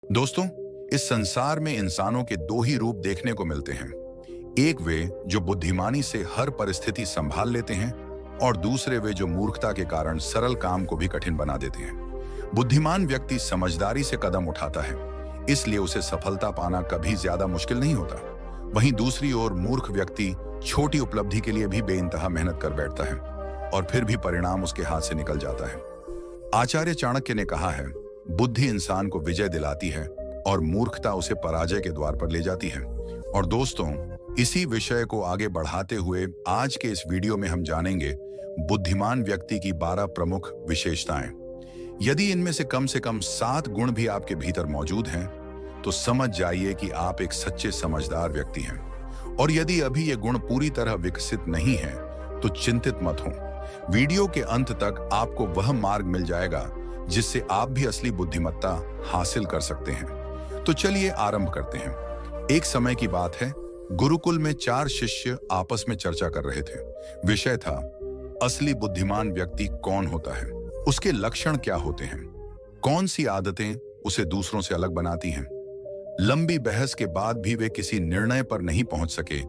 दोस्तों, इस संसार में इंसानों के दो ही रूप देखने को मिलते हैं। एक वे जो बुद्धिमानी से हर परिस्थिति संभाल लेते हैं और दूसरे वे जो मूर्खता के कारण सरल काम को भी कठिन बना देते हैं। बुद्धिमान व्यक्ति समझदारी से कदम उठाता है, इसलिए उसे सफलता पाना कभी ज्यादा मुश्किल नहीं होता। वहीं दूसरी ओर मूर्ख व्यक्ति छोटी उपलब्धि के लिए भी बेइंतहा मेहनत कर बैठता है और फिर भी परिणाम उसके हाथ से निकल जाता है। आचार्य चाणक्य ने कहा है, बुद्धि इंसान को विजय दिलाती है और मूर्खता उसे पराजय के द्वार पर ले जाती है। और दोस्तों, इसी विषय को आगे बढ़ाते हुए आज के इस वीडियो में हम जानेंगे बुद्धिमान व्यक्ति की 12 प्रमुख विशेषताएं। यदि इनमें से कम 7 गुण भी आपके भीतर मौजूद हैं, तो समझ जाइए कि आप एक सच्चे समझदार व्यक्ति हैं। और यदि अभी ये गुण पूरी तरह विकसित नहीं है, तो चिंतित मत हो। वीडियो के अंत तक आपको वह मार्ग मिल जाएगा जिससे आप भी असली बुद्धिमत्ता हासिल कर सकते हैं। तो चलिए आरंभ करते हैं। एक समय की बात है, गुरुकुल में 4 शिष्य आपस में चर्चा कर रहे थे। विषय था, असली बुद्धिमान व्यक्ति कौन होता है, उसके लक्षण क्या होते हैं, कौन सी आदतें उसे दूसरों से अलग बनाती हैं। लंबी बहस के बाद भी वे किसी निर्णय पर नहीं पहुंच सके,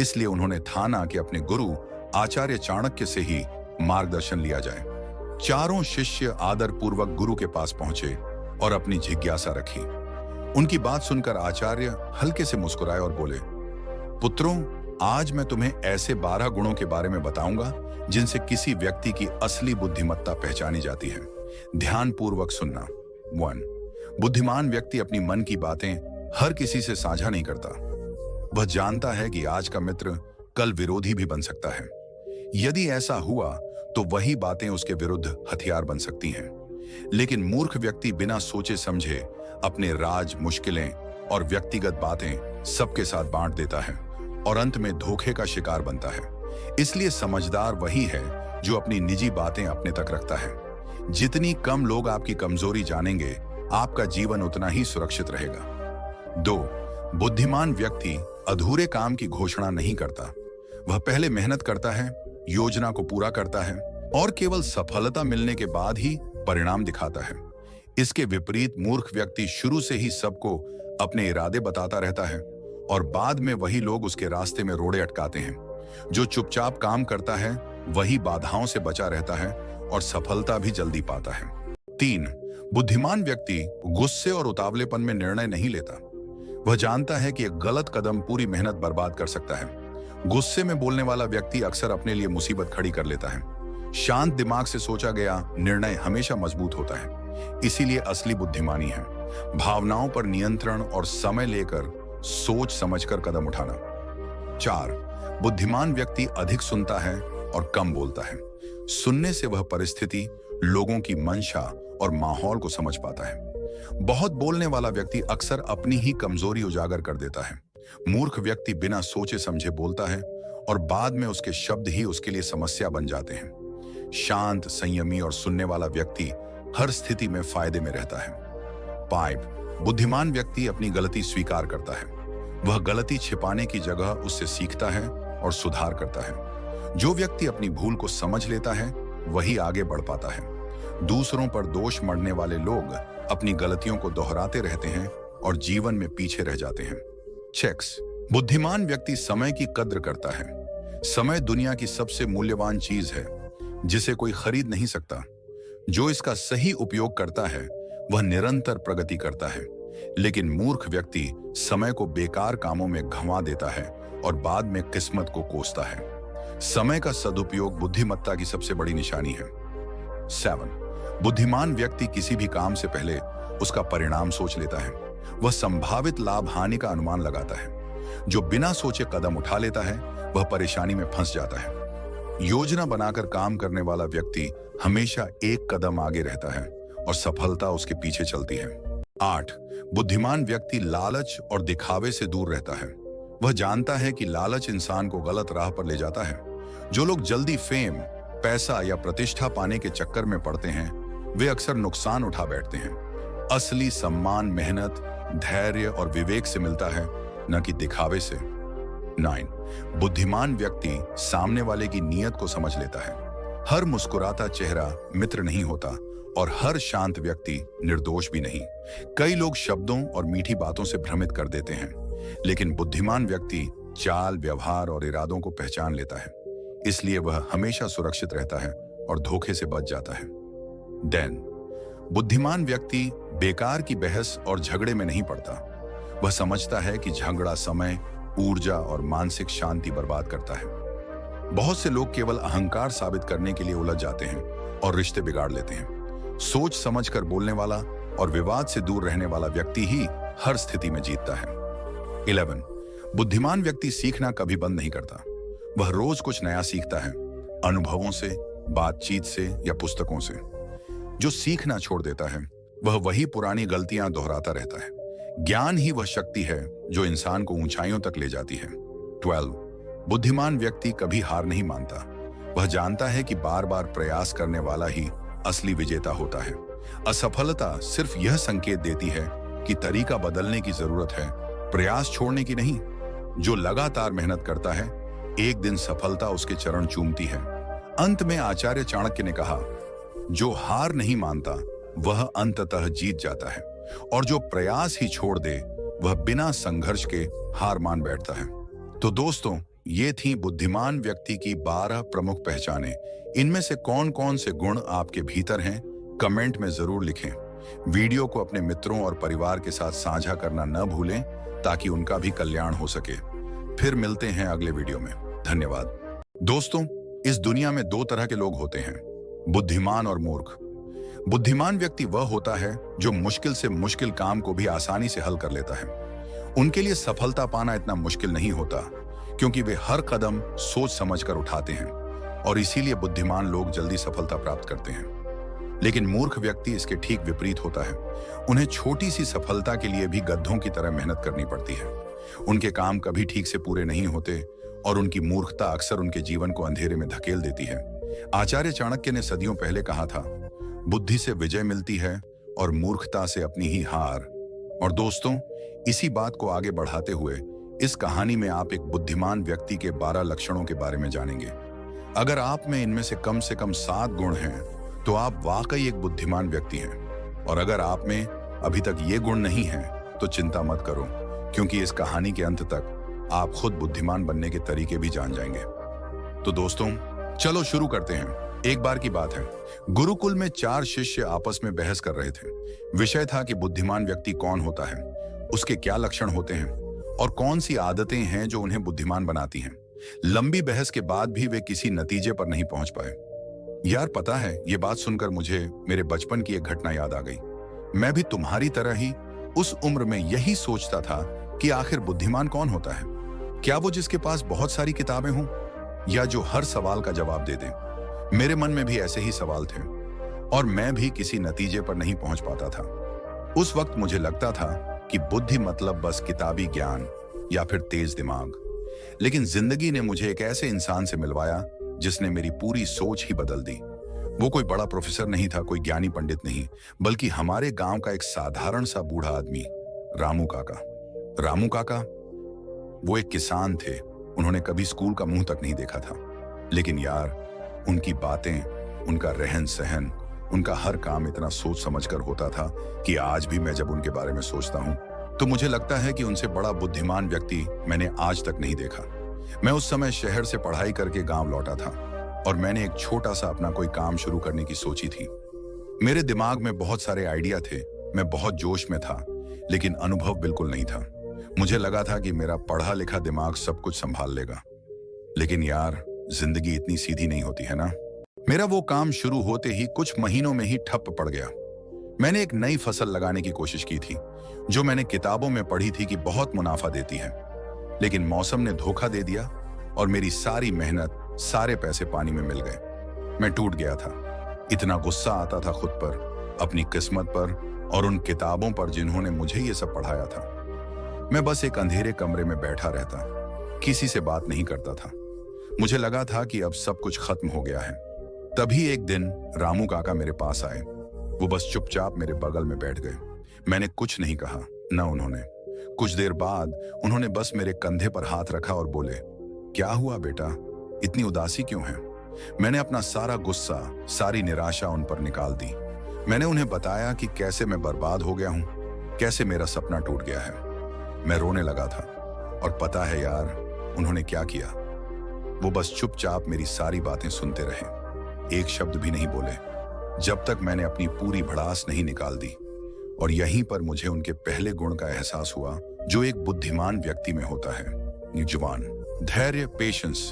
इसलिए उन्होंने ठाना कि अपने गुरु आचार्य चाणक्य से ही मार्गदर्शन लिया जाए। चारों शिष्य आदर पूर्वक गुरु के पास पहुंचे और अपनी जिज्ञासा रखी। उनकी बात सुनकर आचार्य हल्के से मुस्कुराए और बोले, पुत्रों, आज मैं तुम्हें ऐसे 12 गुणों के बारे में बताऊंगा जिनसे किसी व्यक्ति की असली बुद्धिमत्ता पहचानी जाती है। ध्यान पूर्वक सुनना। 1. बुद्धिमान व्यक्ति अपनी मन की बातें हर किसी से साझा नहीं करता। वह जानता है कि आज का मित्र कल विरोधी भी बन सकता है। यदि ऐसा हुआ तो वही बातें उसके विरुद्ध हथियार बन सकती हैं। लेकिन मूर्ख व्यक्ति बिना सोचे समझे अपने राज, मुश्किलें और व्यक्तिगत बातें सबके साथ बांट देता है और अंत में धोखे का शिकार बनता है। इसलिए समझदार वही है जो अपनी निजी बातें अपने तक रखता है। जितनी कम लोग आपकी कमजोरी जानेंगे, आपका जीवन उतना ही सुरक्षित रहेगा। 2. बुद्धिमान व्यक्ति अधूरे काम की घोषणा नहीं करता। वह पहले मेहनत करता है, योजना को पूरा करता है और केवल सफलता मिलने के बाद ही परिणाम दिखाता है। इसके विपरीत मूर्ख व्यक्ति शुरू से ही सबको अपने इरादे बताता रहता है और बाद में वही लोग उसके रास्ते में रोड़े अटकाते हैं। जो चुपचाप काम करता है वही बाधाओं से बचा रहता है और सफलता भी जल्दी पाता है। 3. बुद्धिमान व्यक्ति गुस्से और उतावलेपन में निर्णय नहीं लेता। वह जानता है कि एक गलत कदम पूरी मेहनत बर्बाद कर सकता है। गुस्से में बोलने वाला व्यक्ति अक्सर अपने लिए मुसीबत खड़ी कर लेता है। शांत दिमाग से सोचा गया निर्णय हमेशा मजबूत होता है। इसीलिए असली बुद्धिमानी है भावनाओं पर नियंत्रण और समय लेकर सोच समझकर कदम उठाना। 4. बुद्धिमान व्यक्ति अधिक सुनता है और कम बोलता है। सुनने से वह परिस्थिति, लोगों की मंशा और माहौल को समझ पाता है। बहुत बोलने वाला व्यक्ति अक्सर अपनी ही कमजोरी उजागर कर देता है। मूर्ख व्यक्ति बिना सोचे समझे बोलता है और बाद में उसके शब्द ही उसके लिए समस्या बन जाते हैं। शांत, संयमी और सुनने वाला व्यक्ति हर स्थिति में फायदे में रहता है। 5. बुद्धिमान व्यक्ति अपनी गलती स्वीकार करता है। वह गलती छिपाने की जगह उससे सीखता है और सुधार करता है। जो व्यक्ति अपनी भूल को समझ लेता है वही आगे बढ़ पाता है। दूसरों पर दोष मढ़ने वाले लोग अपनी गलतियों को दोहराते रहते हैं और जीवन में पीछे रह जाते हैं। चेक्स। बुद्धिमान व्यक्ति समय की कद्र करता है। समय दुनिया की सबसे मूल्यवान चीज है जिसे कोई खरीद नहीं सकता। जो इसका सही उपयोग करता है वह निरंतर प्रगति करता है। लेकिन मूर्ख व्यक्ति समय को बेकार कामों में गंवा देता है और बाद में किस्मत को कोसता है। समय का सदुपयोग बुद्धिमत्ता की सबसे बड़ी निशानी है। 7. बुद्धिमान व्यक्ति किसी भी काम से पहले उसका परिणाम सोच लेता है। वह संभावित लाभ हानि का अनुमान लगाता है। जो बिना सोचे कदम उठा लेता है वह परेशानी में फंस जाता है। योजना बनाकर काम करने वाला व्यक्ति हमेशा एक कदम आगे रहता है और सफलता उसके पीछे चलती है। 8. बुद्धिमान व्यक्ति लालच और दिखावे से दूर रहता है। वह जानता है कि लालच इंसान को गलत राह पर ले जाता है। जो लोग जल्दी फेम, पैसा या प्रतिष्ठा पाने के चक्कर में पड़ते हैं वे अक्सर नुकसान उठा बैठते हैं। असली सम्मान मेहनत, धैर्य और विवेक से मिलता है, न कि दिखावे से। 9. बुद्धिमान व्यक्ति सामने वाले की नीयत को समझ लेता है। हर मुस्कुराता चेहरा मित्र नहीं होता और हर शांत व्यक्ति निर्दोष भी नहीं। कई लोग शब्दों और मीठी बातों से भ्रमित कर देते हैं, लेकिन बुद्धिमान व्यक्ति चाल, व्यवहार और इरादों को पहचान लेता है, इसलिए वह हमेशा सुरक्षित रहता है और धोखे से बच जाता है। डैन, बुद्धिमान व्यक्ति बेकार की बहस और झगड़े में नहीं पड़ता। वह समझता है कि झगड़ा समय, ऊर्जा और मानसिक शांति बर्बाद करता है। बहुत से लोग केवल अहंकार साबित करने के लिए उलझ जाते हैं और रिश्ते बिगाड़ लेते हैं। सोच समझकर बोलने वाला और विवाद से दूर रहने वाला व्यक्ति ही हर स्थिति में जीतता है। 11, बुद्धिमान व्यक्ति सीखना कभी बंद नहीं करता। वह रोज कुछ नया सीखता है, अनुभवों से, बातचीत से या पुस्तकों से। जो सीखना छोड़ देता है वह वही पुरानी गलतियां दोहराता रहता है। ज्ञान ही वह शक्ति है जो इंसान को ऊंचाइयों तक ले जाती है। 12, बुद्धिमान व्यक्ति कभी हार नहीं मानता। वह जानता है कि बार बार प्रयास करने वाला ही असली विजेता होता है। असफलता सिर्फ यह संकेत देती है कि तरीका बदलने की जरूरत है, प्रयास छोड़ने की नहीं। जो लगातार मेहनत करता है, एक दिन सफलता उसके चरण चूमती है। अंत में आचार्य चाणक्य ने कहा, जो हार नहीं मानता वह अंततः जीत जाता है, और जो प्रयास ही छोड़ दे वह बिना संघर्ष के हार मान बैठता है। तो दोस्तों, ये थी बुद्धिमान व्यक्ति की 12 प्रमुख पहचानें। इनमें से कौन कौन से गुण आपके भीतर हैं, कमेंट में जरूर लिखें। वीडियो को अपने मित्रों और परिवार के साथ साझा करना न भूलें ताकि उनका भी कल्याण हो सके। फिर मिलते हैं अगले वीडियो में। धन्यवाद। दोस्तों, इस दुनिया में 2 तरह के लोग होते हैं, बुद्धिमान और मूर्ख। बुद्धिमान व्यक्ति वह होता है जो मुश्किल से मुश्किल काम को भी आसानी से हल कर लेता है। उनके लिए सफलता पाना इतना मुश्किल नहीं होता, क्योंकि वे हर कदम सोच समझकर उठाते हैं, और इसीलिए बुद्धिमान लोग जल्दी सफलता प्राप्त करते हैं। लेकिन मूर्ख व्यक्ति इसके ठीक विपरीत होता है। उन्हें छोटी सी सफलता के लिए भी गधों की तरह मेहनत करनी पड़ती है। उनके काम कभी ठीक से पूरे नहीं होते, और उनकी मूर्खता अक्सर उनके जीवन को अंधेरे में धकेल देती है। आचार्य चाणक्य ने सदियों पहले कहा था, बुद्धि से विजय मिलती है और मूर्खता से अपनी ही हार। और दोस्तों, इसी बात को आगे बढ़ाते हुए इस कहानी में आप एक बुद्धिमान व्यक्ति के 12 लक्षणों के बारे में जानेंगे। अगर आप में इनमें से कम 7 गुण हैं, तो आप वाकई एक बुद्धिमान व्यक्ति हैं। और अगर आप में अभी तक ये गुण नहीं हैं, तो चिंता मत करो, क्योंकि इस कहानी के अंत तक आप खुद बुद्धिमान बनने के तरीके भी जान जाएंगे। तो दोस्तों, चलो शुरू करते हैं। एक बार की बात है, गुरुकुल में 4 शिष्य आपस में बहस कर रहे थे। विषय था कि बुद्धिमान व्यक्ति कौन होता है, उसके क्या लक्षण होते हैं, और कौन सी आदतें हैं जो उन्हें बुद्धिमान बनाती हैं। लंबी बहस के बाद भी वे किसी नतीजे पर नहीं पहुंच पाए। यार, पता है, ये बात सुनकर मुझे मेरे बचपन की एक घटना याद आ गई। मैं भी तुम्हारी तरह ही उस उम्र में यही सोचता था कि आखिर बुद्धिमान कौन होता है। क्या वो जिसके पास बहुत सारी किताबें हों, या जो हर सवाल का जवाब दे दे। मेरे मन में भी ऐसे ही सवाल थे, और मैं भी किसी नतीजे पर नहीं पहुंच पाता था। उस वक्त मुझे लगता था कि बुद्धि मतलब बस किताबी ज्ञान या फिर तेज दिमाग। लेकिन जिंदगी ने मुझे एक ऐसे इंसान से मिलवाया जिसने मेरी पूरी सोच ही बदल दी। वो कोई बड़ा प्रोफेसर नहीं था, कोई ज्ञानी पंडित नहीं, बल्कि हमारे गांव का एक साधारण सा बूढ़ा आदमी, रामू काका। रामू काका वो एक किसान थे। उन्होंने कभी स्कूल का मुंह तक नहीं देखा था, लेकिन यार, उनकी बातें, उनका रहन सहन, उनका हर काम इतना सोच समझकर होता था कि आज भी मैं जब उनके बारे में सोचता हूं तो मुझे लगता है कि उनसे बड़ा बुद्धिमान व्यक्ति मैंने आज तक नहीं देखा। मैं उस समय शहर से पढ़ाई करके गांव लौटा था, और मैंने एक छोटा सा अपना कोई काम शुरू करने की सोची थी। मेरे दिमाग में बहुत सारे आइडिया थे, मैं बहुत जोश में था, लेकिन अनुभव बिल्कुल नहीं था। मुझे लगा था कि मेरा पढ़ा लिखा दिमाग सब कुछ संभाल लेगा। लेकिन यार, जिंदगी इतनी सीधी नहीं होती है ना। मेरा वो काम शुरू होते ही कुछ महीनों में ही ठप पड़ गया। मैंने एक नई फसल लगाने की कोशिश की थी, जो मैंने किताबों में पढ़ी थी कि बहुत मुनाफा देती है। लेकिन मौसम ने धोखा दे दिया, और मेरी सारी मेहनत, सारे पैसे पानी में मिल गए। मैं टूट गया था। इतना गुस्सा आता था खुद पर, अपनी किस्मत पर, और उन किताबों पर जिन्होंने मुझे ये सब पढ़ाया था। मैं बस एक अंधेरे कमरे में बैठा रहता, किसी से बात नहीं करता था। मुझे लगा था कि अब सब कुछ खत्म हो गया है। तभी एक दिन रामू काका मेरे पास आए। वो बस चुपचाप मेरे बगल में बैठ गए। मैंने कुछ नहीं कहा, न उन्होंने। कुछ देर बाद उन्होंने बस मेरे कंधे पर हाथ रखा और बोले, क्या हुआ बेटा, इतनी उदासी क्यों है? मैंने अपना सारा गुस्सा, सारी निराशा उन पर निकाल दी। मैंने उन्हें बताया कि कैसे मैं बर्बाद हो गया हूं, कैसे मेरा सपना टूट गया है। मैं रोने लगा था और पता है यार, उन्होंने क्या किया? वो बस चुपचाप मेरी सारी बातें सुनते रहे, एक शब्द भी नहीं बोले, जब तक मैंने अपनी पूरी भड़ास नहीं निकाल दी। और यहीं पर मुझे उनके पहले गुण का एहसास हुआ जो एक बुद्धिमान व्यक्ति में होता है, जुबान, धैर्य, पेशेंस।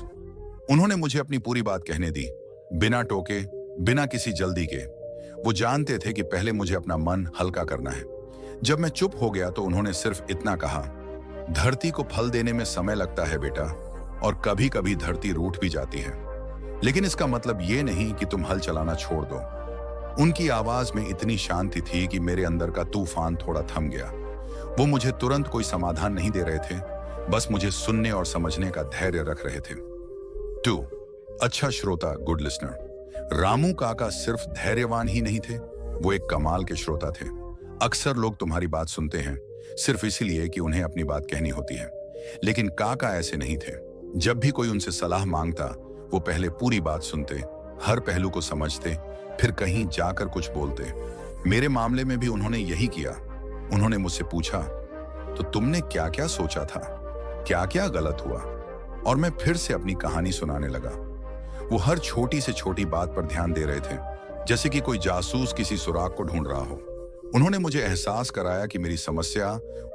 उन्होंने मुझे अपनी पूरी बात कहने दी, बिना टोके, बिना किसी जल्दी के। वो जानते थे कि पहले मुझे अपना मन हल्का करना है। जब मैं चुप हो गया तो उन्होंने सिर्फ इतना कहा, धरती को फल देने में समय लगता है बेटा, और कभी कभी धरती रूठ भी जाती है, लेकिन इसका मतलब ये नहीं कि तुम हल चलाना छोड़ दो। उनकी आवाज में इतनी शांति थी कि मेरे अंदर का तूफान थोड़ा थम गया। वो मुझे तुरंत कोई समाधान नहीं दे रहे थे, बस मुझे सुनने और समझने का धैर्य रख रहे थे। 2. अच्छा श्रोता, गुड लिसनर। रामू काका सिर्फ धैर्यवान ही नहीं थे, वो एक कमाल के श्रोता थे। अक्सर लोग तुम्हारी बात सुनते हैं सिर्फ इसीलिए कि उन्हें अपनी बात कहनी होती है, लेकिन काका ऐसे नहीं थे। जब भी कोई उनसे सलाह मांगता, वो पहले पूरी बात सुनते, हर पहलू को समझते, फिर कहीं जाकर कुछ बोलते। मेरे मामले में भी उन्होंने यही किया। उन्होंने मुझसे पूछा, तो तुमने क्या क्या सोचा था, क्या क्या गलत हुआ? और मैं फिर से अपनी कहानी सुनाने लगा। वो हर छोटी से छोटी बात पर ध्यान दे रहे थे, जैसे कि कोई जासूस किसी सुराग को ढूंढ रहा हो। उन्होंने मुझे एहसास कराया कि मेरी समस्या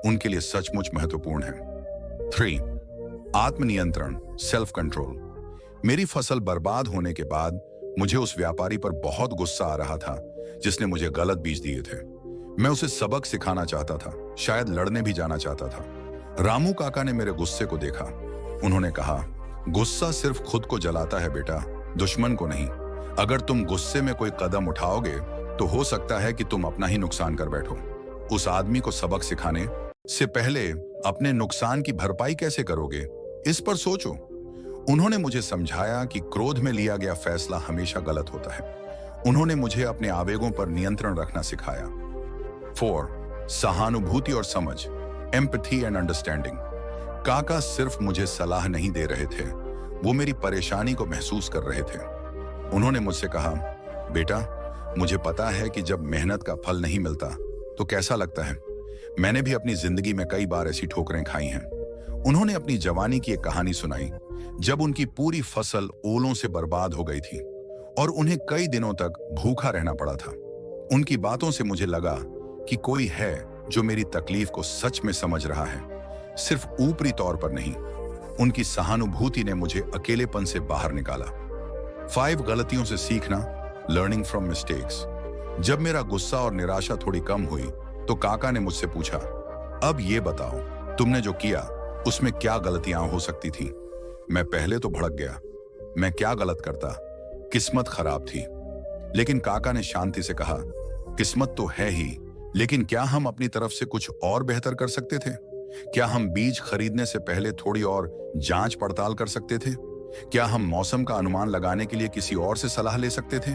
उनके लिए सचमुच महत्वपूर्ण है। 3. आत्मनियंत्रण, सेल्फ कंट्रोल। मेरी फसल बर्बाद होने के बाद मुझे उस व्यापारी पर बहुत गुस्सा आ रहा था जिसने मुझे गलत बीज दिए थे। मैं उसे सबक सिखाना चाहता था, शायद लड़ने भी जाना चाहता था। रामू काका ने मेरे गुस्से को देखा। उन्होंने कहा, गुस्सा सिर्फ खुद को जलाता है बेटा, दुश्मन को नहीं। अगर तुम गुस्से में कोई कदम उठाओगे तो हो सकता है कि तुम अपना ही नुकसान कर बैठो। उस आदमी को सबक सिखाने से पहले अपने नुकसान की भरपाई कैसे करोगे, इस पर सोचो। उन्होंने मुझे समझाया कि क्रोध में लिया गया फैसला हमेशा गलत होता है। उन्होंने मुझे अपने आवेगों पर नियंत्रण रखना सिखाया। 4. सहानुभूति और समझ, एम्पैथी एंड अंडरस्टैंडिंग। काका सिर्फ मुझे सलाह नहीं दे रहे थे, वो मेरी परेशानी को महसूस कर रहे थे। उन्होंने मुझसे कहा, बेटा, मुझे पता है कि जब मेहनत का फल नहीं मिलता तो कैसा लगता है। मैंने भी अपनी जिंदगी में कई बार ऐसी ठोकरें खाई हैं। उन्होंने अपनी जवानी की एक कहानी सुनाई, जब उनकी पूरी फसल ओलों से बर्बाद हो गई थी और उन्हें कई दिनों तक भूखा रहना पड़ा था। उनकी बातों से मुझे लगा कि कोई है जो मेरी तकलीफ को सच में समझ रहा है, सिर्फ ऊपरी तौर पर नहीं। उनकी सहानुभूति ने मुझे अकेलेपन से बाहर निकाला। 5. गलतियों से सीखना, लर्निंग फ्रॉम मिस्टेक्स। जब मेरा गुस्सा और निराशा थोड़ी कम हुई तो काका ने मुझसे पूछा, अब ये बताओ, तुमने जो किया उसमें क्या गलतियां हो सकती थी? मैं पहले तो भड़क गया, मैं क्या गलत करता, किस्मत खराब थी। लेकिन काका ने शांति से कहा, किस्मत तो है ही, लेकिन क्या हम अपनी तरफ से कुछ और बेहतर कर सकते थे? क्या हम बीज खरीदने से पहले थोड़ी और जांच पड़ताल कर सकते थे? क्या हम मौसम का अनुमान लगाने के लिए किसी और से सलाह ले सकते थे?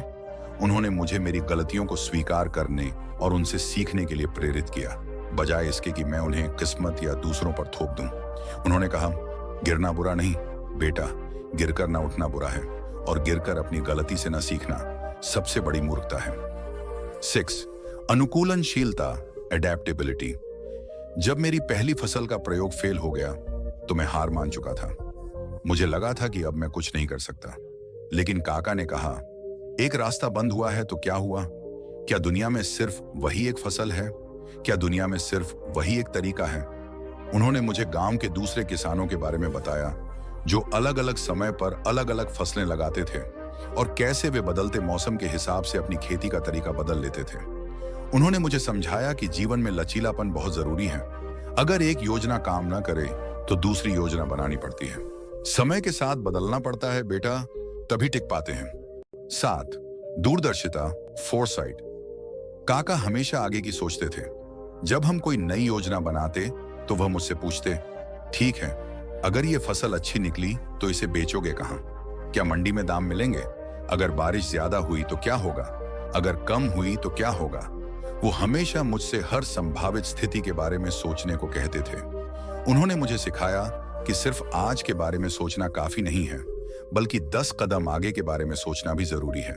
उन्होंने मुझे मेरी गलतियों को स्वीकार करने और उनसे सीखने के लिए प्रेरित किया, बजाय इसके कि मैं उन्हें किस्मत या दूसरों पर थोप दूं। उन्होंने कहा, गिरना बुरा नहीं बेटा, गिरकर ना उठना बुरा है, और गिरकर अपनी गलती से ना सीखना सबसे बड़ी मूर्खता है। 6. अनुकूलनशीलता, एडेप्टेबिलिटी। जब मेरी पहली फसल का प्रयोग फेल हो गया तो मैं हार मान चुका था। मुझे लगा था कि अब मैं कुछ नहीं कर सकता, लेकिन काका ने कहा, एक रास्ता बंद हुआ है तो क्या हुआ? क्या दुनिया में सिर्फ वही एक फसल है? क्या दुनिया में सिर्फ वही एक तरीका है? उन्होंने मुझे गांव के दूसरे किसानों के बारे में बताया जो अलग अलग समय पर अलग अलग फसलें लगाते थे और कैसे वे बदलते मौसम के हिसाब से अपनी खेती का तरीका बदल लेते थे। उन्होंने मुझे समझाया कि जीवन में लचीलापन बहुत जरूरी है। अगर एक योजना काम ना करे तो दूसरी योजना बनानी पड़ती है। समय के साथ बदलना पड़ता है बेटा, तभी टिक पाते हैं। 7. दूरदर्शिता, फोरसाइट। काका हमेशा आगे की सोचते थे। जब हम कोई नई योजना बनाते तो वह मुझसे पूछते, ठीक है, अगर ये फसल अच्छी निकली तो इसे बेचोगे कहां? क्या मंडी में दाम मिलेंगे? अगर बारिश ज्यादा हुई तो क्या होगा? अगर कम हुई तो क्या होगा? वो हमेशा मुझसे हर संभावित स्थिति के बारे में सोचने को कहते थे। उन्होंने मुझे सिखाया कि सिर्फ आज के बारे में सोचना काफी नहीं है, बल्कि 10 कदम आगे के बारे में सोचना भी जरूरी है।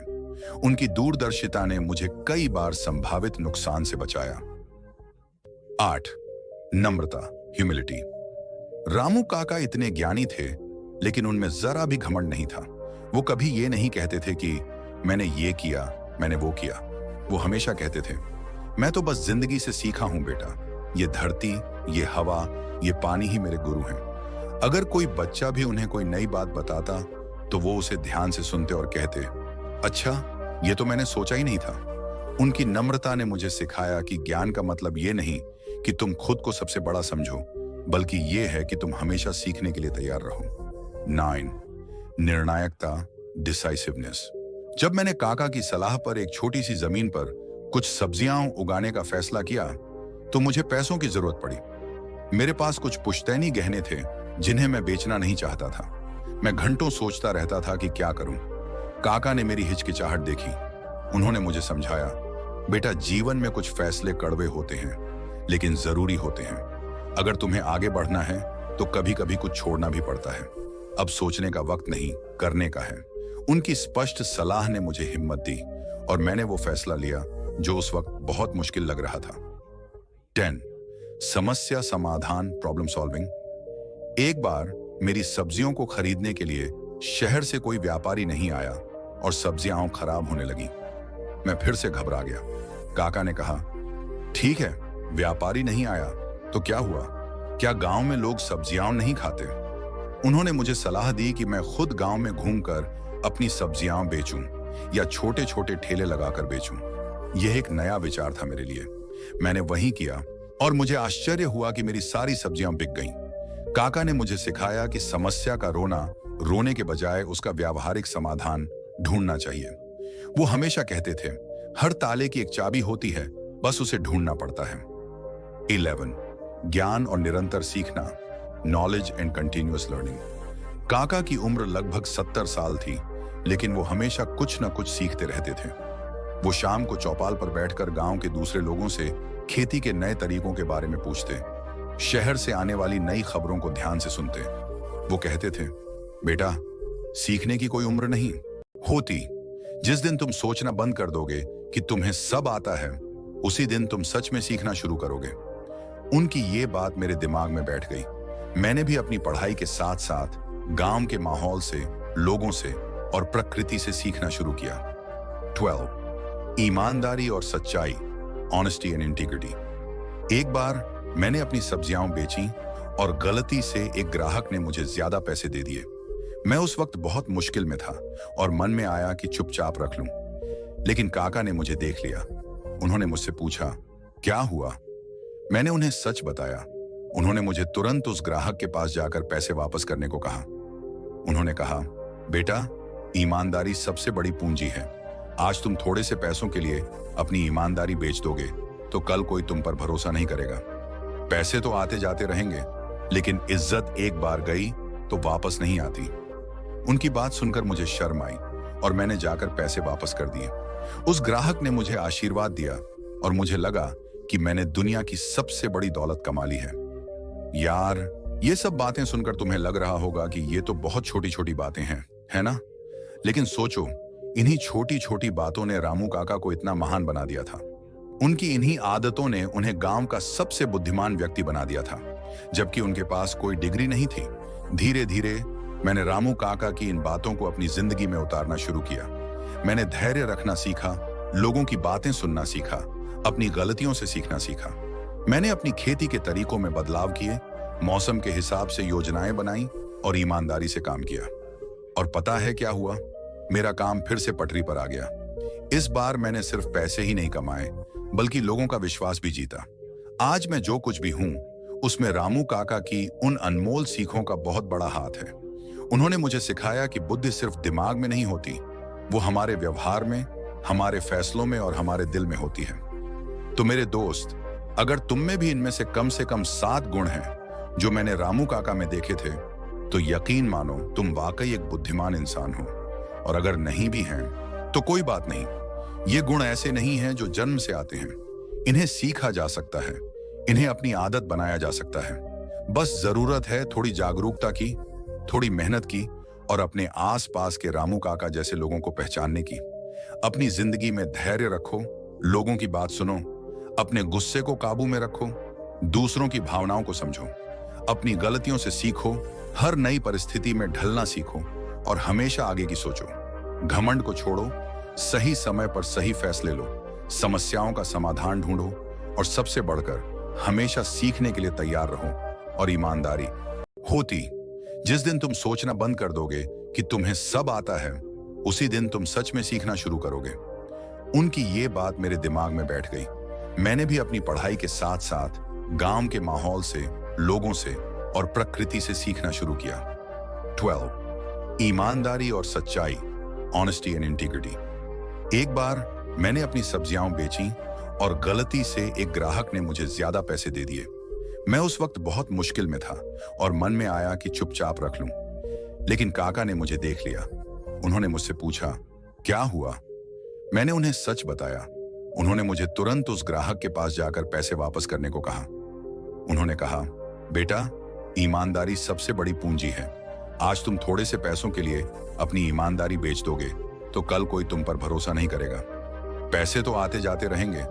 उनकी दूरदर्शिता ने मुझे कई बार संभावित नुकसान से बचाया। 8. नम्रता, ह्यूमिलिटी। रामू काका इतने ज्ञानी थे, लेकिन उनमें जरा भी घमंड नहीं था। वो कभी ये नहीं कहते थे कि मैंने ये किया, मैंने वो किया। वो हमेशा कहते थे, मैं तो बस जिंदगी से सीखा हूं बेटा। ये धरती, ये हवा, ये पानी ही मेरे गुरु हैं। अगर कोई बच्चा भी उन्हें कोई नई बात बताता तो वो उसे ध्यान से सुनते और कहते, अच्छा, ये तो मैंने सोचा ही नहीं था। उनकी नम्रता ने मुझे सिखाया कि ज्ञान का मतलब ये नहीं कि तुम खुद को सबसे बड़ा समझो, बल्कि ये है कि तुम हमेशा सीखने के लिए तैयार रहो। 9. निर्णायकता, डिसाइसिवनेस। जब मैंने काका की सलाह पर एक छोटी सी जमीन पर कुछ सब्जियां उगाने का फैसला किया तो मुझे पैसों की जरूरत पड़ी। मेरे पास कुछ पुश्तैनी गहने थे जिन्हें मैं बेचना नहीं चाहता था। मैं घंटों सोचता रहता था कि क्या करूं। काका ने मेरी हिचकिचाहट देखी। उन्होंने मुझे समझाया, बेटा, जीवन में कुछ फैसले कड़वे होते हैं, लेकिन जरूरी होते हैं। अगर तुम्हें आगे बढ़ना है तो कभी कभी कुछ छोड़ना भी पड़ता है। अब सोचने का वक्त नहीं, करने का है। उनकी स्पष्ट सलाह ने मुझे हिम्मत दी और मैंने वो फैसला लिया जो उस वक्त बहुत मुश्किल लग रहा था। 10. समस्या समाधान, प्रॉब्लम सॉल्विंग। एक बार मेरी सब्जियों को खरीदने के लिए शहर से कोई व्यापारी नहीं आया और सब्जियां खराब होने लगी। मैं फिर से घबरा गया। काका ने कहा, ठीक है, व्यापारी नहीं आया तो क्या हुआ? क्या गांव में लोग सब्जियां नहीं खाते? उन्होंने मुझे सलाह दी कि मैं खुद गांव में घूमकर अपनी सब्जियां बेचूं या छोटे छोटे ठेले लगाकर बेचूं। यह एक नया विचार था मेरे लिए। मैंने वही किया और मुझे आश्चर्य हुआ कि मेरी सारी सब्जियां बिक गईं। काका ने मुझे सिखाया कि समस्या का रोने के बजाय उसका व्यावहारिक समाधान ढूंढना चाहिए। वो हमेशा कहते थे, हर ताले की एक चाबी होती है, बस उसे ढूंढना पड़ता है। 11. ज्ञान और निरंतर सीखना, नॉलेज एंड कंटिन्यूअस लर्निंग। काका की उम्र लगभग 70 साल थी, लेकिन वो हमेशा कुछ न कुछ सीखते रहते थे। वो शाम को चौपाल पर बैठकर गांव के दूसरे लोगों से खेती के नए तरीकों के बारे में पूछते, शहर से आने वाली नई खबरों को ध्यान से सुनते। वो कहते थे, बेटा, सीखने की कोई उम्र नहीं होती। जिस दिन तुम सोचना बंद कर दोगे कि तुम्हें सब आता है, उसी दिन तुम सच में सीखना शुरू करोगे। उनकी ये बात मेरे दिमाग में बैठ गई। मैंने भी अपनी पढ़ाई के साथ साथ गांव के माहौल से, लोगों से और प्रकृति से सीखना शुरू किया। 12. ईमानदारी और सच्चाई, ऑनेस्टी एंड इंटीग्रिटी। एक बार मैंने अपनी सब्जियां बेची और गलती से एक ग्राहक ने मुझे ज्यादा पैसे दे दिए। मैं उस वक्त बहुत मुश्किल में था और मन में आया कि चुपचाप रख लूं। लेकिन काका ने मुझे देख लिया। उन्होंने मुझसे पूछा, क्या हुआ? मैंने उन्हें सच बताया। उन्होंने मुझे तुरंत उस ग्राहक के पास जाकर पैसे वापस करने को कहा। उन्होंने कहा, बेटा, ईमानदारी सबसे बड़ी पूंजी है। आज तुम थोड़े से पैसों के लिए अपनी ईमानदारी बेच दोगे तो कल कोई तुम पर भरोसा नहीं करेगा। पैसे तो आते जाते रहेंगे, लेकिन इज्जत एक बार गई तो वापस नहीं आती। उनकी बात सुनकर मुझे शर्म आई और मैंने जाकर पैसे वापस कर दिए। उस ग्राहक ने मुझे आशीर्वाद दिया और मुझे लगा कि मैंने दुनिया की सबसे बड़ी दौलत कमा ली है। यार, ये सब बातें सुनकर तुम्हें लग रहा होगा कि ये तो बहुत छोटी छोटी बातें हैं, है ना? लेकिन सोचो, इन्हीं छोटी छोटी बातों ने रामू काका को इतना महान बना दिया था। उनकी इन्हीं आदतों ने उन्हें गांव का सबसे बुद्धिमान व्यक्ति बना दिया था, जबकि उनके पास कोई डिग्री नहीं थी। धीरे धीरे मैंने रामू काका की इन बातों को अपनी जिंदगी में उतारना शुरू किया। मैंने धैर्य रखना सीखा, लोगों की बातें सुनना सीखा, अपनी गलतियों से सीखना सीखा। मैंने अपनी खेती के तरीकों में बदलाव किए, मौसम के हिसाब से योजनाएं बनाई और ईमानदारी से काम किया। और पता है क्या हुआ? मेरा काम फिर से पटरी पर आ गया। इस बार मैंने सिर्फ पैसे ही नहीं कमाए, बल्कि लोगों का विश्वास भी जीता। आज मैं जो कुछ भी हूं, उसमें रामू काका की उन अनमोल सीखों का बहुत बड़ा हाथ है। उन्होंने मुझे सिखाया कि बुद्धि सिर्फ दिमाग में नहीं होती, वो हमारे व्यवहार में, हमारे फैसलों में और हमारे दिल में होती है। तो मेरे दोस्त, अगर तुम में भी इनमें से कम 7 गुण हैं जो मैंने रामू काका में देखे थे, तो यकीन मानो तुम वाकई एक बुद्धिमान इंसान हो। और अगर नहीं भी हैं, तो कोई बात नहीं। ये गुण ऐसे नहीं हैं जो जन्म से आते हैं। इन्हें सीखा जा सकता है, इन्हें अपनी आदत बनाया जा सकता है। बस जरूरत है थोड़ी जागरूकता की, थोड़ी मेहनत की और अपने आसपास के रामू काका जैसे लोगों को पहचानने की। अपनी जिंदगी में धैर्य रखो, लोगों की बात सुनो, अपने गुस्से को काबू में रखो, दूसरों की भावनाओं को समझो, अपनी गलतियों से सीखो, हर नई परिस्थिति में ढलना सीखो और हमेशा आगे की सोचो। घमंड को छोड़ो, सही समय पर सही फैसले लो, समस्याओं का समाधान ढूंढो और सबसे बढ़कर हमेशा सीखने के लिए तैयार रहो। और ईमानदारी होती, जिस दिन तुम सोचना बंद कर दोगे कि तुम्हें सब आता है, उसी दिन तुम सच में सीखना शुरू करोगे। उनकी ये बात मेरे दिमाग में बैठ गई। मैंने भी अपनी पढ़ाई के साथ साथ गांव के माहौल से, लोगों से और प्रकृति से सीखना शुरू किया। 12. ईमानदारी और सच्चाई, ऑनेस्टी एंड इंटीग्रिटी। एक बार मैंने अपनी सब्जियां बेची और गलती से एक ग्राहक ने मुझे ज्यादा पैसे दे दिए। मैं उस वक्त बहुत मुश्किल में था और मन में आया कि चुपचाप रख लूं। लेकिन काका ने मुझे देख लिया। उन्होंने मुझसे पूछा, क्या हुआ? मैंने उन्हें सच बताया। उन्होंने मुझे तुरंत उस ग्राहक के पास जाकर पैसे वापस करने को कहा। उन्होंने कहा, बेटा, ईमानदारी सबसे बड़ी पूंजी है। आज तुम थोड़े से पैसों के लिए अपनी ईमानदारी बेच दोगे तो कल कोई तुम पर भरोसा नहीं करेगा। पैसे तो आते जाते रहेंगे,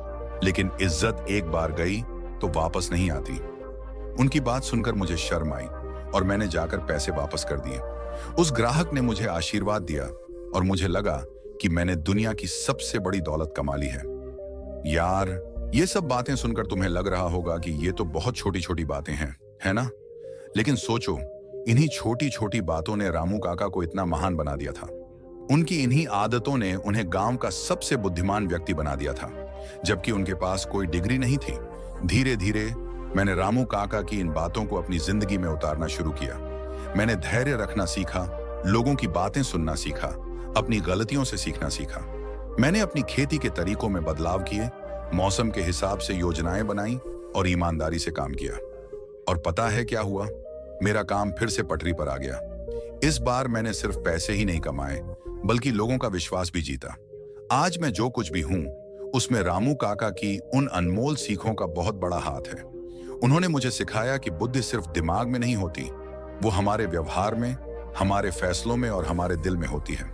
लेकिन इज्जत एक बार गई तो वापस नहीं आती। उनकी बात सुनकर मुझे शर्म आई और मैंने जाकर पैसे वापस कर दिए। उस ग्राहक ने मुझे आशीर्वाद दिया और मुझे लगा कि मैंने दुनिया की सबसे बड़ी दौलत कमा ली है। यार, ये सब बातें सुनकर तुम्हें लग रहा होगा कि ये तो बहुत छोटी छोटी बातें हैं, है ना? लेकिन सोचो, इन्हीं छोटी छोटी बातों ने रामू काका को इतना महान बना दिया था। उनकी इन्हीं आदतों ने उन्हें गांव का सबसे बुद्धिमान व्यक्ति बना दिया था, जबकि उनके पास कोई डिग्री नहीं थी। धीरे धीरे मैंने रामू काका की इन बातों को अपनी जिंदगी में उतारना शुरू किया। मैंने धैर्य रखना सीखा, लोगों की बातें सुनना सीखा, अपनी गलतियों से सीखना सीखा। मैंने अपनी खेती के तरीकों में बदलाव किए, मौसम के हिसाब से योजनाएं बनाई और ईमानदारी से काम किया। और पता है क्या हुआ? मेरा काम फिर से पटरी पर आ गया। इस बार मैंने सिर्फ पैसे ही नहीं कमाए, बल्कि लोगों का विश्वास भी जीता। आज मैं जो कुछ भी हूं, उसमें रामू काका की उन अनमोल सीखों का बहुत बड़ा हाथ है। उन्होंने मुझे सिखाया कि बुद्धि सिर्फ दिमाग में नहीं होती, वो हमारे व्यवहार में, हमारे फैसलों में और हमारे दिल में होती है।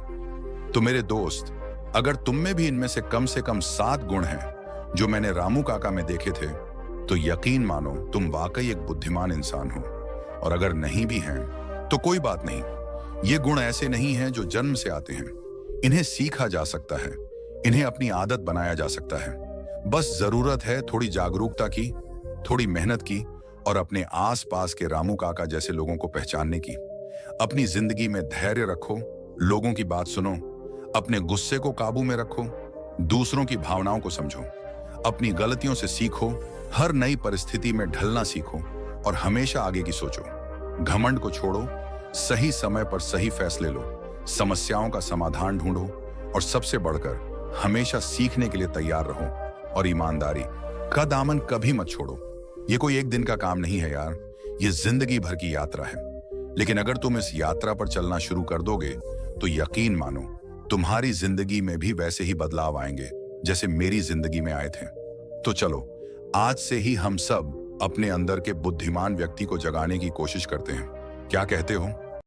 तो मेरे दोस्त, अगर तुम में भी इनमें से कम 7 गुण हैं जो मैंने रामू काका में देखे थे, तो यकीन मानो तुम वाकई एक बुद्धिमान इंसान हो। और अगर नहीं भी हैं, तो कोई बात नहीं। ये गुण ऐसे नहीं हैं जो जन्म से आते हैं। इन्हें सीखा जा सकता है, इन्हें अपनी आदत बनाया जा सकता है। बस जरूरत है थोड़ी जागरूकता की, थोड़ी मेहनत की और अपने आसपास के रामू काका जैसे लोगों को पहचानने की। अपनी जिंदगी में धैर्य रखो, लोगों की बात सुनो, अपने गुस्से को काबू में रखो, दूसरों की भावनाओं को समझो, अपनी गलतियों से सीखो, हर नई परिस्थिति में ढलना सीखो और हमेशा आगे की सोचो। घमंड को छोड़ो, सही समय पर सही फैसले लो, समस्याओं का समाधान ढूंढो और सबसे बढ़कर हमेशा सीखने के लिए तैयार रहो। और ईमानदारी का दामन कभी मत छोड़ो। ये कोई एक दिन का काम नहीं है यार, ये जिंदगी भर की यात्रा है। लेकिन अगर तुम इस यात्रा पर चलना शुरू कर दोगे, तो यकीन मानो तुम्हारी जिंदगी में भी वैसे ही बदलाव आएंगे जैसे मेरी जिंदगी में आए थे। तो चलो, आज से ही हम सब अपने अंदर के बुद्धिमान व्यक्ति को जगाने की कोशिश करते हैं। क्या कहते हो?